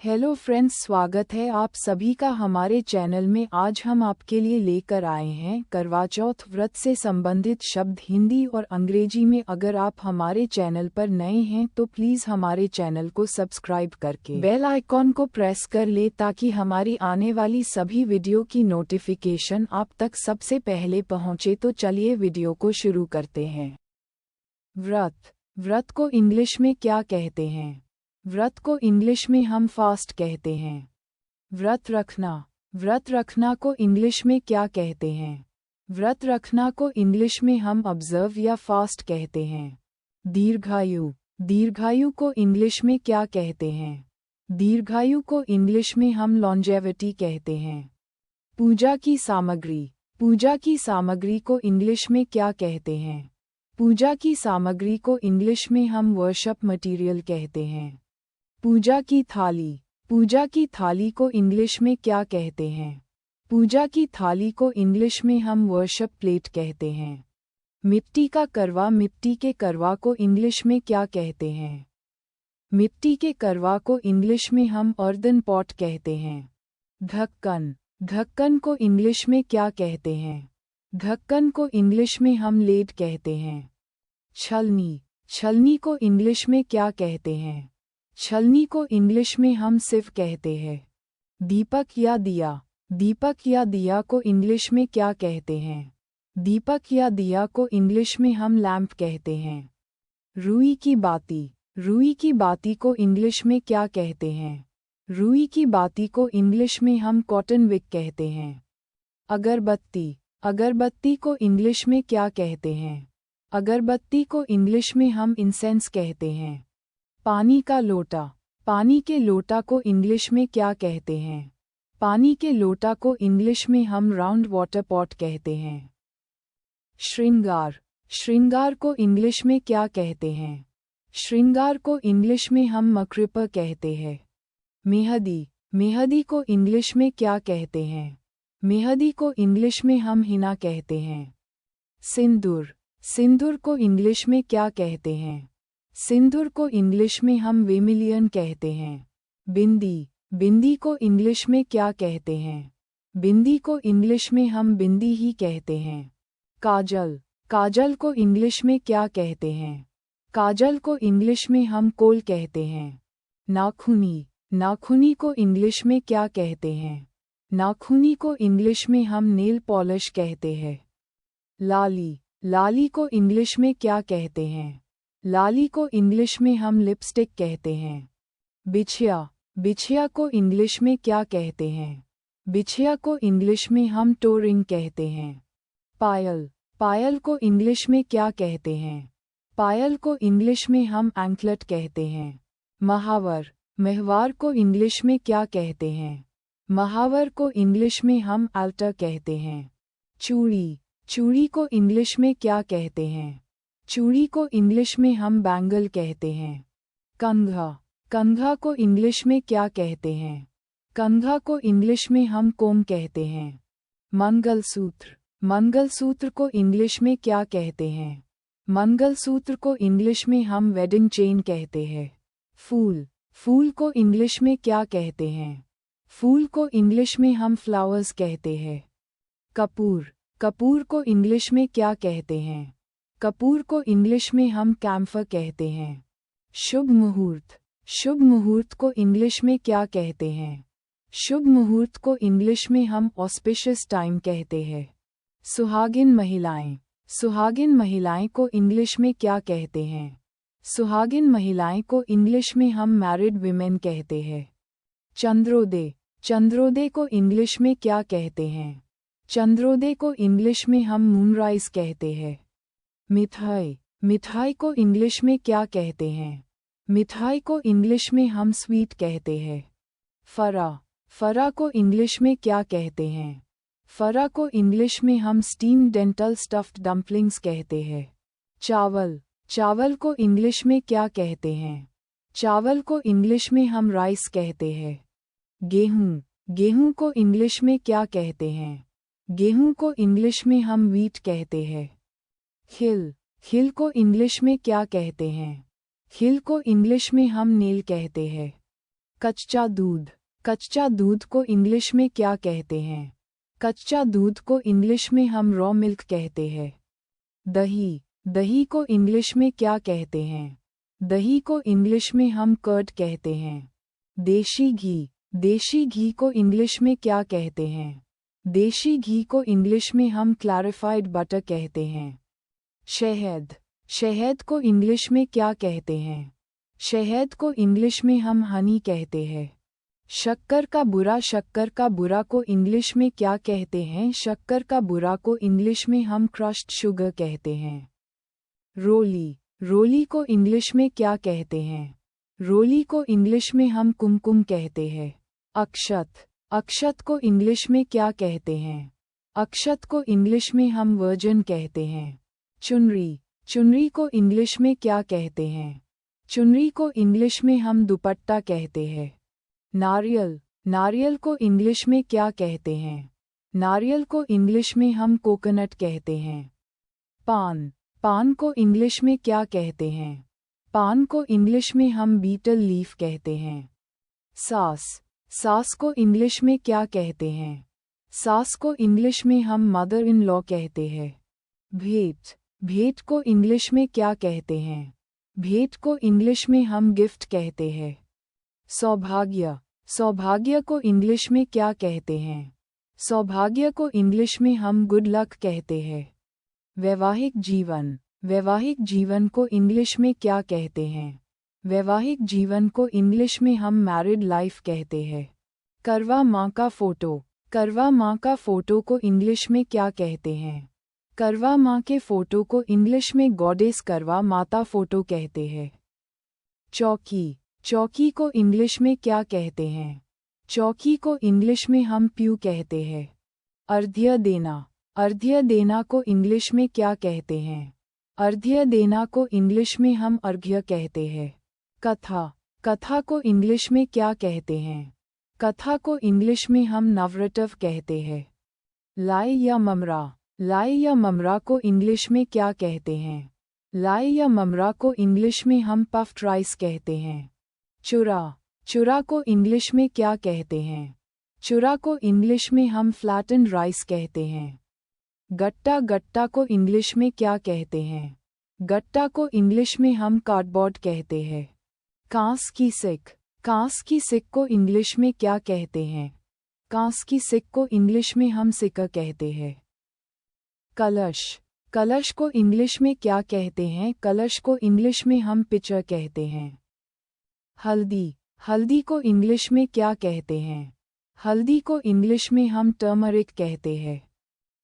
Hello friends, स्वागत है आप सभी का हमारे चैनल में। आज हम आपके लिए लेकर आए हैं करवा चौथ व्रत से संबंधित शब्द हिंदी और अंग्रेजी में। अगर आप हमारे चैनल पर नए हैं तो प्लीज़ हमारे चैनल को सब्सक्राइब करके बेल आइकॉन को प्रेस कर ले ताकि हमारी आने वाली सभी वीडियो की नोटिफिकेशन आप तक सबसे पहले पहुंचे। तो चलिए वीडियो को शुरू करते हैं। व्रत को इंग्लिश में क्या कहते हैं? व्रत को इंग्लिश में हम फास्ट कहते हैं। व्रत रखना को इंग्लिश में क्या कहते हैं? व्रत रखना को इंग्लिश में हम ऑब्जर्व या फास्ट कहते हैं। दीर्घायु को इंग्लिश में क्या कहते हैं? दीर्घायु को इंग्लिश में हम लॉन्जेविटी कहते हैं। पूजा की सामग्री को इंग्लिश में क्या कहते हैं? पूजा की सामग्री को इंग्लिश में हम वर्शिप मटेरियल कहते हैं। पूजा की थाली को इंग्लिश में क्या कहते हैं? पूजा की थाली को इंग्लिश में हम वर्शिप प्लेट कहते हैं। मिट्टी के करवा को इंग्लिश में क्या कहते हैं? मिट्टी के करवा को इंग्लिश में हम अर्दन पॉट कहते हैं। ढक्कन को इंग्लिश में क्या कहते हैं? ढक्कन को इंग्लिश में हम लेड कहते हैं। छलनी को इंग्लिश में क्या कहते हैं? छलनी को इंग्लिश में हम सिव कहते हैं। दीपक या दिया को इंग्लिश में क्या कहते हैं? दीपक या दिया को इंग्लिश में हम लैंप कहते हैं। रुई की बाती को इंग्लिश में क्या कहते हैं? रुई की बाती को इंग्लिश में हम कॉटन विक कहते हैं। अगरबत्ती को इंग्लिश में क्या कहते हैं? अगरबत्ती को इंग्लिश में हम इंसेंस कहते हैं। पानी के लोटा को इंग्लिश में क्या कहते हैं? पानी के लोटा को इंग्लिश में हम राउंड वाटर पॉट कहते हैं। श्रृंगार को इंग्लिश में क्या कहते हैं? श्रृंगार को इंग्लिश में हम मकरिपा कहते हैं। मेहंदी को इंग्लिश में क्या कहते हैं? मेहंदी को इंग्लिश में हम हिना कहते हैं। सिंदूर को इंग्लिश में क्या कहते हैं? सिंदूर को इंग्लिश में हम वेमिलियन कहते हैं। बिंदी को इंग्लिश में क्या कहते हैं? बिंदी को इंग्लिश में हम बिंदी ही कहते हैं। काजल को इंग्लिश में क्या कहते हैं? काजल को इंग्लिश में हम कोल कहते हैं। नाखूनी को इंग्लिश में क्या कहते हैं? नाखूनी को इंग्लिश में हम नेल पॉलिश कहते हैं। लाली को इंग्लिश में क्या कहते हैं? लाली को इंग्लिश में हम लिपस्टिक कहते हैं। बिछिया को इंग्लिश में क्या कहते हैं? बिछिया को इंग्लिश में हम टो रिंग कहते हैं। पायल को इंग्लिश में क्या कहते हैं? पायल को इंग्लिश में हम एंकलेट कहते हैं। महवार को इंग्लिश में क्या कहते हैं? महावर को इंग्लिश में हम अल्टर कहते हैं। चूड़ी को इंग्लिश में क्या कहते हैं? चूड़ी को इंग्लिश में हम बैंगल कहते हैं। कंघा को इंग्लिश में क्या कहते हैं? कंघा को इंग्लिश में हम कोम कहते हैं। मंगलसूत्र को इंग्लिश में क्या कहते हैं? मंगलसूत्र को इंग्लिश में हम वेडिंग चेन कहते हैं। फूल को इंग्लिश में क्या कहते हैं? फूल को इंग्लिश में हम फ्लावर्स कहते हैं। कपूर को इंग्लिश में क्या कहते हैं? कपूर को इंग्लिश में हम कैम्फर कहते हैं। शुभ मुहूर्त को इंग्लिश में क्या कहते हैं? शुभ मुहूर्त को इंग्लिश में हम ऑस्पिशियस टाइम कहते हैं। सुहागिन महिलाएं को इंग्लिश में क्या कहते हैं? सुहागिन महिलाएं को इंग्लिश में हम मैरिड विमेन कहते हैं। चंद्रोदय को इंग्लिश में क्या कहते हैं? चंद्रोदय को इंग्लिश में हम मूनराइज कहते हैं। मिठाई को इंग्लिश में क्या कहते हैं? मिठाई को इंग्लिश में हम स्वीट कहते हैं। फरा को इंग्लिश में क्या कहते हैं? फरा को इंग्लिश में हम स्टीम डेंटल स्टफ्ड डम्पलिंग्स कहते हैं। चावल को इंग्लिश में क्या कहते हैं? चावल को इंग्लिश में हम राइस कहते हैं। गेहूं को इंग्लिश में क्या कहते हैं? गेहूं को इंग्लिश में हम व्हीट कहते हैं। खिल को इंग्लिश में क्या कहते हैं? खिल को इंग्लिश में हम नेल कहते हैं। कच्चा दूध। कच्चा दूध को इंग्लिश में क्या कहते हैं? कच्चा दूध को इंग्लिश में हम रॉ मिल्क कहते हैं। दही। दही को इंग्लिश में क्या कहते हैं? दही को इंग्लिश में हम कर्ड कहते हैं। देशी घी। देशी घी को इंग्लिश में क्या कहते हैं? देशी घी को इंग्लिश में हम क्लैरिफाइड बटर कहते हैं। शहद। शहद को इंग्लिश में क्या कहते हैं? शहद को इंग्लिश में हम हनी कहते हैं। शक्कर का बुरा। शक्कर का बुरा को इंग्लिश में क्या कहते हैं? शक्कर का बुरा को इंग्लिश में हम क्रश्ड शुगर कहते हैं। रोली। रोली को इंग्लिश में क्या कहते हैं? रोली को इंग्लिश में हम कुमकुम कहते हैं। अक्षत। अक्षत को इंग्लिश में क्या कहते हैं? अक्षत को इंग्लिश में हम वर्जिन कहते हैं। चुनरी। चुनरी को इंग्लिश में क्या कहते हैं? चुनरी को इंग्लिश में हम दुपट्टा कहते हैं। नारियल। नारियल को इंग्लिश में क्या कहते हैं? नारियल को इंग्लिश में हम कोकोनट कहते हैं। पान। पान को इंग्लिश में क्या कहते हैं? पान को इंग्लिश में हम बीटल लीफ कहते हैं। सास। सास को इंग्लिश में क्या कहते हैं? सास को इंग्लिश में हम मदर इन लॉ कहते हैं। भेंट। भेंट को इंग्लिश में क्या कहते हैं? भेंट को इंग्लिश में हम गिफ्ट कहते हैं। सौभाग्य। सौभाग्य को इंग्लिश में क्या कहते हैं? सौभाग्य को इंग्लिश में हम गुड लक कहते हैं। वैवाहिक जीवन। वैवाहिक जीवन को इंग्लिश में क्या कहते हैं? वैवाहिक जीवन को इंग्लिश में हम मैरिड लाइफ कहते हैं। करवा माँ का फोटो। करवा माँ का फोटो को इंग्लिश में क्या कहते हैं? करवा माँ के फोटो को इंग्लिश में गॉडेस करवा माता फोटो कहते हैं। चौकी। चौकी को इंग्लिश में क्या कहते हैं? चौकी को इंग्लिश में हम प्यू कहते हैं। अर्घ्य देना। अर्घ्य देना को इंग्लिश में क्या कहते हैं? अर्घ्य देना को इंग्लिश में हम अर्घ्य कहते हैं। कथा। कथा को इंग्लिश में क्या कहते हैं? कथा को इंग्लिश में हम नवरत्व कहते हैं। लाई या ममरा। लाई या ममरा को इंग्लिश में क्या कहते हैं? लाई या ममरा को इंग्लिश में हम पफ्ड राइस कहते हैं। चुरा। चुरा को इंग्लिश में क्या कहते हैं? चुरा को इंग्लिश में हम फ्लैटन राइस कहते हैं। गट्टा। गट्टा को इंग्लिश में क्या कहते हैं? गट्टा को इंग्लिश में हम कार्डबोर्ड कहते हैं। कांस की सिक। कांस की सिक को इंग्लिश में क्या कहते हैं? कांस की सिक को इंग्लिश में हम सिक्का कहते हैं। कलश। कलश को इंग्लिश में क्या कहते हैं? कलश को इंग्लिश में हम पिचर कहते हैं। हल्दी। हल्दी को इंग्लिश में क्या कहते हैं? हल्दी को इंग्लिश में हम टर्मरिक कहते हैं।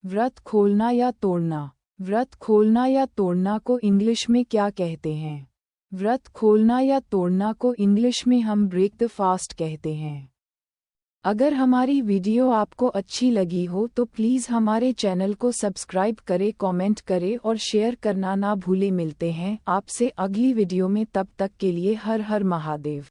व्रत खोलना या तोड़ना। व्रत खोलना या तोड़ना को इंग्लिश में क्या कहते हैं? व्रत खोलना या तोड़ना को इंग्लिश में हम ब्रेक द फास्ट कहते हैं। अगर हमारी वीडियो आपको अच्छी लगी हो तो प्लीज़ हमारे चैनल को सब्सक्राइब करें, कमेंट करें और शेयर करना ना भूलें। मिलते हैं आपसे अगली वीडियो में, तब तक के लिए हर हर महादेव।